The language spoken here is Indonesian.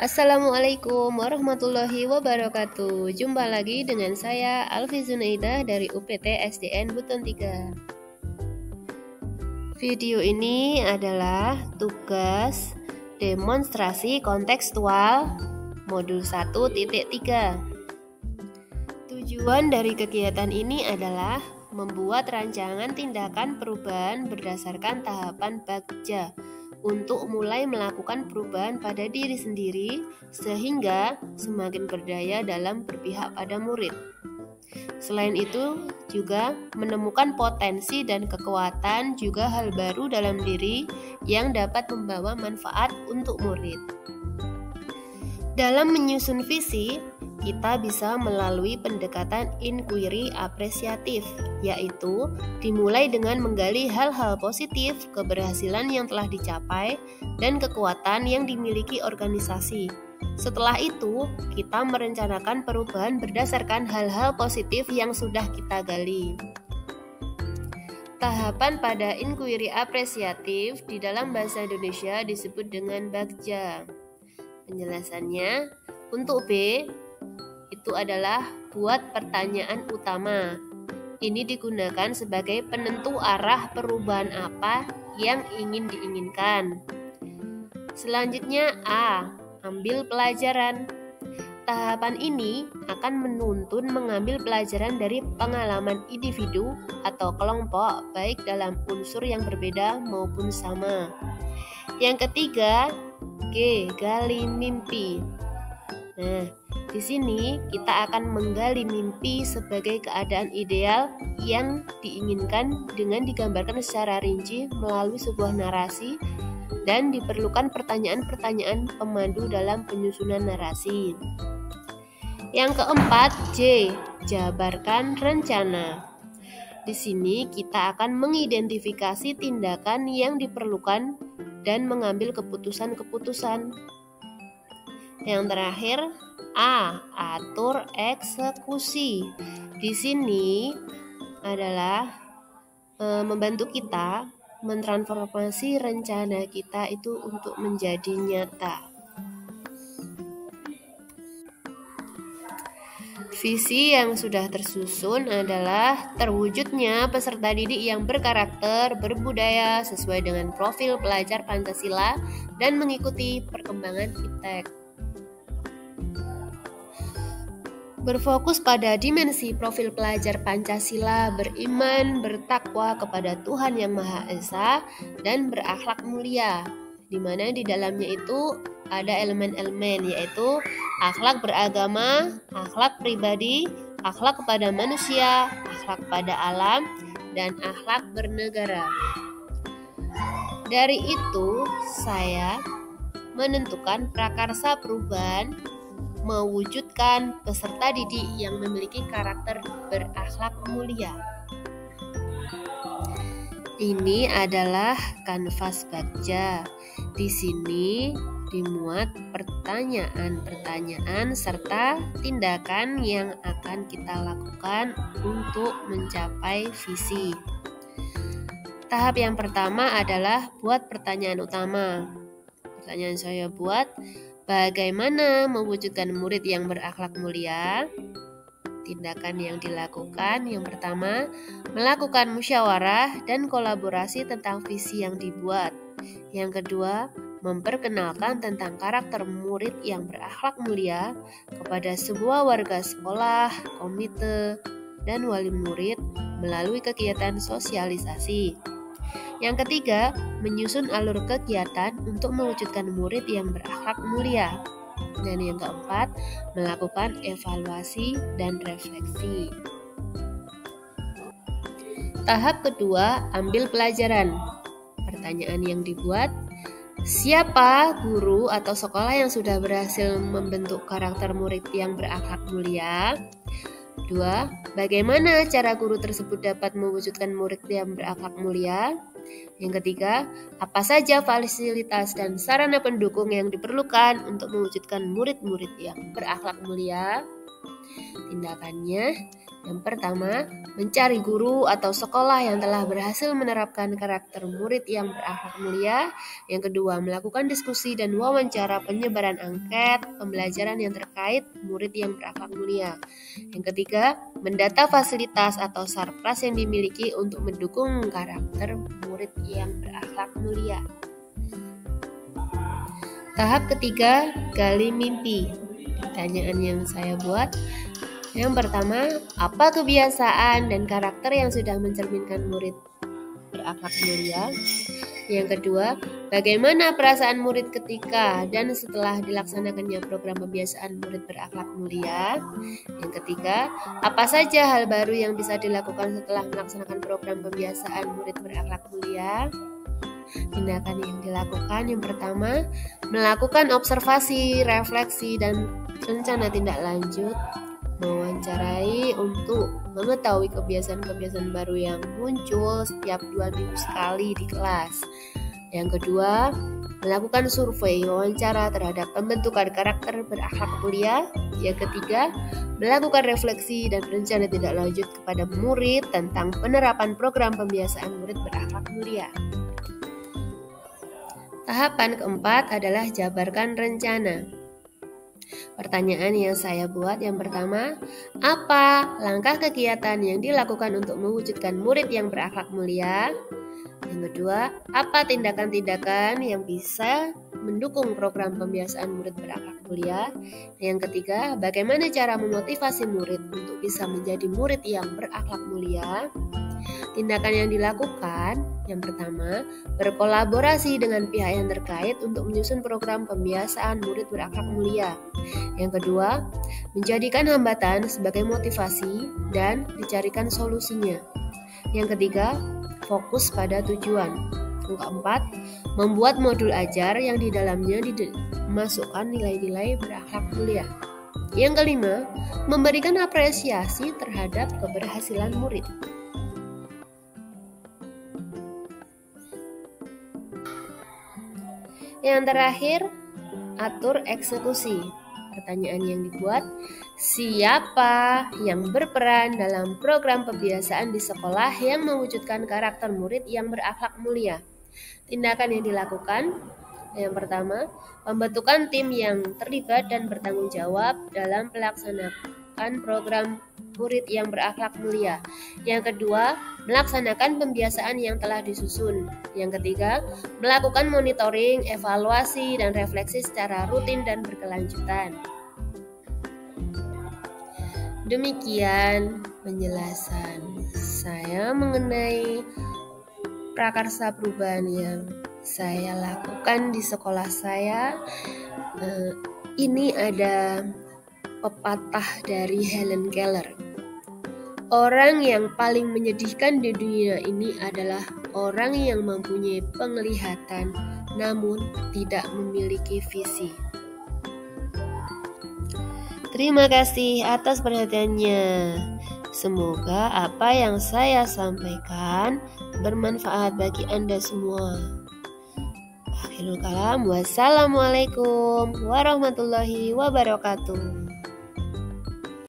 Assalamualaikum warahmatullahi wabarakatuh. Jumpa lagi dengan saya Alfi Zunaida dari UPT SDN Buton 3. Video ini adalah tugas demonstrasi kontekstual modul 1.3. Tujuan dari kegiatan ini adalah membuat rancangan tindakan perubahan berdasarkan tahapan bagja untuk mulai melakukan perubahan pada diri sendiri sehingga semakin berdaya dalam berpihak pada murid. Selain itu, juga menemukan potensi dan kekuatan juga hal baru dalam diri yang dapat membawa manfaat untuk murid. Dalam menyusun visi, kita bisa melalui pendekatan inquiry apresiatif, yaitu dimulai dengan menggali hal-hal positif, keberhasilan yang telah dicapai, dan kekuatan yang dimiliki organisasi. Setelah itu, kita merencanakan perubahan berdasarkan hal-hal positif yang sudah kita gali. Tahapan pada inquiry apresiatif di dalam bahasa Indonesia disebut dengan bagja. Penjelasannya, untuk B, itu adalah buat pertanyaan utama. Ini digunakan sebagai penentu arah perubahan apa yang ingin diinginkan. Selanjutnya A, ambil pelajaran. Tahapan ini akan menuntun mengambil pelajaran dari pengalaman individu atau kelompok, baik dalam unsur yang berbeda maupun sama. Yang ketiga, G, gali mimpi. Nah, di sini kita akan menggali mimpi sebagai keadaan ideal yang diinginkan dengan digambarkan secara rinci melalui sebuah narasi dan diperlukan pertanyaan-pertanyaan pemandu dalam penyusunan narasi. Yang keempat, J, jabarkan rencana. Di sini kita akan mengidentifikasi tindakan yang diperlukan dan mengambil keputusan-keputusan. Yang terakhir, A, atur eksekusi. Di sini adalah membantu kita mentransformasi rencana kita itu untuk menjadi nyata. Visi yang sudah tersusun adalah terwujudnya peserta didik yang berkarakter, berbudaya, sesuai dengan profil pelajar Pancasila dan mengikuti perkembangan iptek. Berfokus pada dimensi profil pelajar Pancasila, beriman, bertakwa kepada Tuhan Yang Maha Esa, dan berakhlak mulia, di mana di dalamnya itu ada elemen-elemen, yaitu akhlak beragama, akhlak pribadi, akhlak kepada manusia, akhlak pada alam, dan akhlak bernegara. Dari itu, saya menentukan prakarsa perubahan mewujudkan peserta didik yang memiliki karakter berakhlak mulia. Ini adalah kanvas bagja. Di sini dimuat pertanyaan-pertanyaan serta tindakan yang akan kita lakukan untuk mencapai visi. Tahap yang pertama adalah buat pertanyaan utama. Pertanyaan saya buat, bagaimana mewujudkan murid yang berakhlak mulia? Tindakan yang dilakukan yang pertama, melakukan musyawarah dan kolaborasi tentang visi yang dibuat. Yang kedua, memperkenalkan tentang karakter murid yang berakhlak mulia kepada sebuah warga sekolah, komite, dan wali murid melalui kegiatan sosialisasi. Yang ketiga, menyusun alur kegiatan untuk mewujudkan murid yang berakhlak mulia. Dan yang keempat, melakukan evaluasi dan refleksi. Tahap kedua, ambil pelajaran. Pertanyaan yang dibuat, siapa guru atau sekolah yang sudah berhasil membentuk karakter murid yang berakhlak mulia? 2. Bagaimana cara guru tersebut dapat mewujudkan murid yang berakhlak mulia? Yang ketiga, apa saja fasilitas dan sarana pendukung yang diperlukan untuk mewujudkan murid-murid yang berakhlak mulia? Tindakannya, yang pertama, mencari guru atau sekolah yang telah berhasil menerapkan karakter murid yang berakhlak mulia. Yang kedua, melakukan diskusi dan wawancara penyebaran angket pembelajaran yang terkait murid yang berakhlak mulia. Yang ketiga, mendata fasilitas atau sarpras yang dimiliki untuk mendukung karakter murid yang berakhlak mulia. Tahap ketiga, gali mimpi. Pertanyaan yang saya buat. Yang pertama, apa kebiasaan dan karakter yang sudah mencerminkan murid berakhlak mulia? Yang kedua, bagaimana perasaan murid ketika dan setelah dilaksanakannya program pembiasaan murid berakhlak mulia? Yang ketiga, apa saja hal baru yang bisa dilakukan setelah melaksanakan program pembiasaan murid berakhlak mulia? Tindakan yang dilakukan, yang pertama, melakukan observasi, refleksi, dan rencana tindak lanjut. Mewawancarai untuk mengetahui kebiasaan-kebiasaan baru yang muncul setiap 2 minggu sekali di kelas. Yang kedua, melakukan survei wawancara terhadap pembentukan karakter berakhlak mulia. Yang ketiga, melakukan refleksi dan rencana tindak lanjut kepada murid tentang penerapan program pembiasaan murid berakhlak mulia. Tahapan keempat adalah jabarkan rencana. Pertanyaan yang saya buat, yang pertama, apa langkah kegiatan yang dilakukan untuk mewujudkan murid yang berakhlak mulia? Yang kedua, apa tindakan-tindakan yang bisa mendukung program pembiasaan murid berakhlak mulia? Yang ketiga, bagaimana cara memotivasi murid untuk bisa menjadi murid yang berakhlak mulia? Tindakan yang dilakukan, yang pertama, berkolaborasi dengan pihak yang terkait untuk menyusun program pembiasaan murid berakhlak mulia. Yang kedua, menjadikan hambatan sebagai motivasi dan dicarikan solusinya. Yang ketiga, fokus pada tujuan. Yang keempat, membuat modul ajar yang di dalamnya dimasukkan nilai-nilai berakhlak mulia. Yang kelima, memberikan apresiasi terhadap keberhasilan murid. Yang terakhir, atur eksekusi. Pertanyaan yang dibuat, siapa yang berperan dalam program pembiasaan di sekolah yang mewujudkan karakter murid yang berakhlak mulia? Tindakan yang dilakukan, yang pertama, pembentukan tim yang terlibat dan bertanggung jawab dalam pelaksanaan program murid yang berakhlak mulia. Yang kedua, melaksanakan pembiasaan yang telah disusun. Yang ketiga, melakukan monitoring, evaluasi, dan refleksi secara rutin dan berkelanjutan. Demikian penjelasan saya mengenai prakarsa perubahan yang saya lakukan di sekolah saya. Ini ada pepatah dari Helen Keller. Orang yang paling menyedihkan di dunia ini adalah orang yang mempunyai penglihatan namun tidak memiliki visi. Terima kasih atas perhatiannya. Semoga apa yang saya sampaikan bermanfaat bagi Anda semua. Akhirul kalam, wassalamualaikum warahmatullahi wabarakatuh.